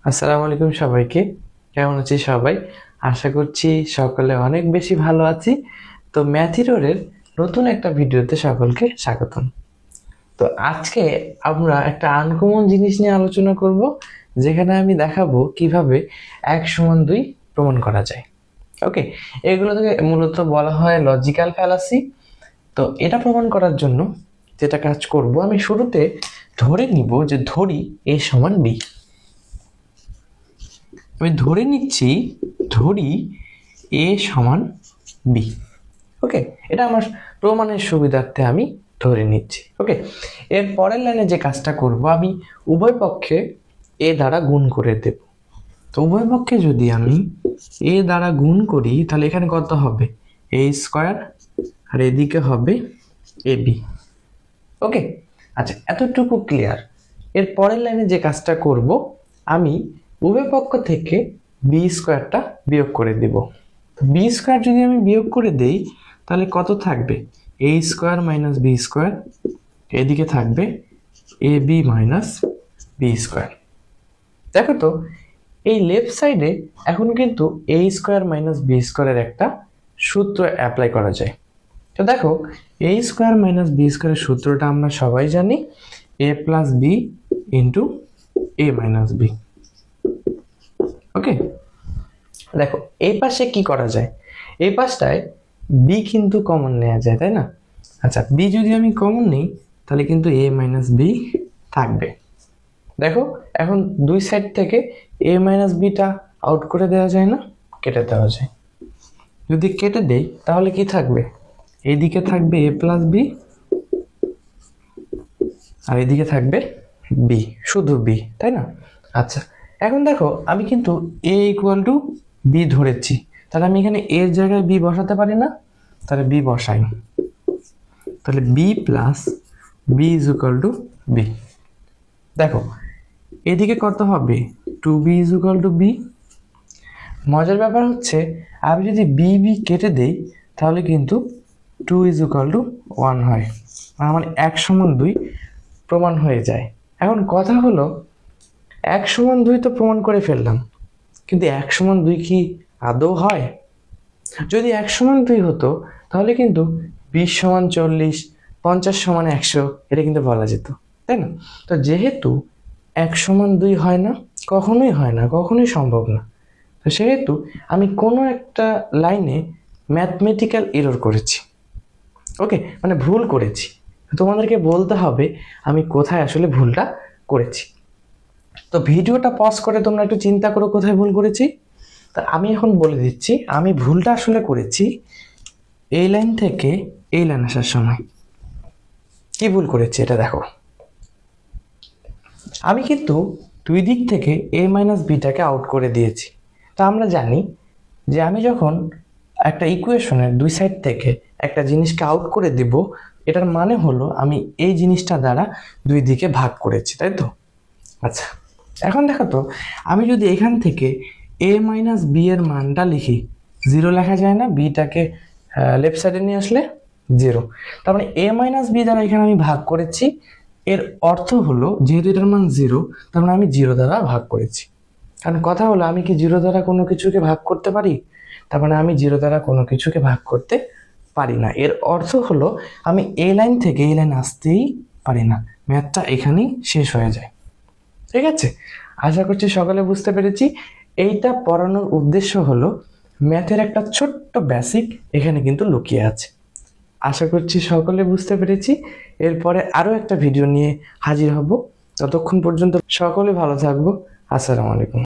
আসসালামু আলাইকুম সবাইকে। কেমন আছি সবাই? আশা করছি সকলে অনেক বেশি ভালো আছি। তো ম্যাথিরোরের নতুন একটা ভিডিওতে সকলকে স্বাগতম। তো আজকে আমরা একটা আনকমন জিনিস নিয়ে আলোচনা করব, যেখানে আমি দেখাবো কিভাবে 1 = 2 প্রমাণ করা যায়। ওকে, এগুলোকে মূলত বলা হয় লজিক্যাল ফ্যালাসি। তো এটা প্রমাণ করার জন্য যেটা কাজ করব, আমি শুরুতে ধরে নিব যে ধরি a সমান b। আমি ধরে নিচ্ছি ধরি a সমান b। ওকে, এটা আমার প্রমাণের সুবিধার্থে আমি ধরে নিচ্ছি। ওকে, এর পরের লাইনে যে কাজটা করব, আমি উভয় পক্ষে a দ্বারা গুণ করে দেব। তো উভয় পক্ষে যদি আমি a দ্বারা গুণ করি, তাহলে এখানে কত হবে? a স্কয়ার, আর এদিকে হবে ab। ওকে, আচ্ছা, এতটুকু ক্লিয়ার। এর পরের লাইনে যে কাজটা করব, আমি উভয় পক্ষ থেকে বি স্কোয়ারটা বিয়োগ করে দেব। বি স্কোয়ার যদি আমি বিয়োগ করে দেই, তাহলে কত থাকবে? এ স্কোয়ার মাইনাস বি স্কোয়ার, এদিকে থাকবে A B minus B square. দেখো তো, এই লেফট সাইডে এখন কিন্তু এ স্কোয়ার মাইনাস বি স্কোয়ারের একটা সূত্র অ্যাপ্লাই করা যায়। তো দেখো, এ স্কোয়ার মাইনাস বি স্কোয়ারের সূত্রটা আমরা সবাই জানি, এ প্লাস বি ইন্টু এ মাইনাস বি। ওকে, দেখো এই পাশে কি করা যায়? এই পাশটায় বি কিন্তু কমন নেওয়া যায়, তাই না? আচ্ছা, বি যদি আমি কমন নিই, তাহলে কিন্তু এ মাইনাস বি থাকবে। দেখো, এখন দুই সাইড থেকে এ মাইনাস বিটা আউট করে দেওয়া যায় না? কেটে দেওয়া যায়। যদি কেটে দেই, তাহলে কি থাকবে? এইদিকে থাকবে এ প্লাস বি, আর এদিকে থাকবে বি, শুধু বি, তাই না? আচ্ছা, এখন দেখো, আমি কিন্তু এ ইকুয়াল টু বি ধরেছি, তাহলে আমি এখানে এর জায়গায় বি বসাতে পারি না? তাহলে বি বসাই। তাহলে B plus B is equal to B. দেখো, এদিকে কত হবে? 2b is equal to B. মজার ব্যাপার হচ্ছে, আমি যদি বি বি কেটে দেই, তাহলে কিন্তু 2 ইজ ইকুয়াল টু 1 হয়। আমার 1 = 2 প্রমাণ হয়ে যায়। এখন কথা হলো, 1 = 2 তো প্রমাণ করে ফেললাম, কিন্তু 1 = 2 কি আদৌ হয়? যদি 1 = 2 হতো, তাহলে কিন্তু 20 = 40, 50 = 100 এটা কিন্তু বলা যেত, তাই না? তো যেহেতু 1 = 2 হয় না, কখনোই হয় না, কখনোই সম্ভব না, তো সেহেতু আমি কোনো একটা লাইনে ম্যাথমেটিক্যাল এরর করেছি। ওকে, মানে ভুল করেছি। তোমাদেরকে বলতে হবে আমি কোথায় আসলে ভুলটা করেছি। তো ভিডিওটা পজ করে তোমরা একটু চিন্তা করো কোথায় ভুল করেছি। তা আমি এখন বলে দিচ্ছি আমি ভুলটা আসলে করেছি এই লাইন থেকে এই লাইন আসার সময়। কি ভুল করেছি এটা দেখো, আমি কিন্তু দুই দিক থেকে এ মাইনাস বিটাকে আউট করে দিয়েছি। তা আমরা জানি যে আমি যখন একটা ইকুয়েশনের দুই সাইড থেকে একটা জিনিসকে আউট করে দিব, এটার মানে হলো আমি এই জিনিসটা দ্বারা দুই দিকে ভাগ করেছি, তাই তো? আচ্ছা, এখন দেখো তো, আমি যদি এখান থেকে এ মাইনাস বি এর মানটা লিখি, 0 লেখা যায় না? বিটাকে লেফট সাইডে নিয়ে আসলে 0। তার মানে এ মাইনাস বি দ্বারা এখানে আমি ভাগ করেছি। এর অর্থ হলো, যেহেতু এটার মান 0, তার মানে আমি 0 দ্বারা ভাগ করেছি। কারণ কথা হলো, আমি কি 0 দ্বারা কোনো কিছুকে ভাগ করতে পারি? তার মানে আমি 0 দ্বারা কোনো কিছুকে ভাগ করতে পারি না। এর অর্থ হলো আমি এই লাইন থেকে এই লাইন আসতেই পারি না। ম্যাথটা এখানেই শেষ হয়ে যায়। ঠিক আছে, আশা করছি সকলে বুঝতে পেরেছি। এইটা পড়ানোর উদ্দেশ্য হলো ম্যাথের একটা ছোট্ট বেসিক এখানে কিন্তু লুকিয়ে আছে। আশা করছি সকলে বুঝতে পেরেছি। এরপরে আরও একটা ভিডিও নিয়ে হাজির হব। ততক্ষণ পর্যন্ত সকলে ভালো থাকবো। আসসালামু আলাইকুম।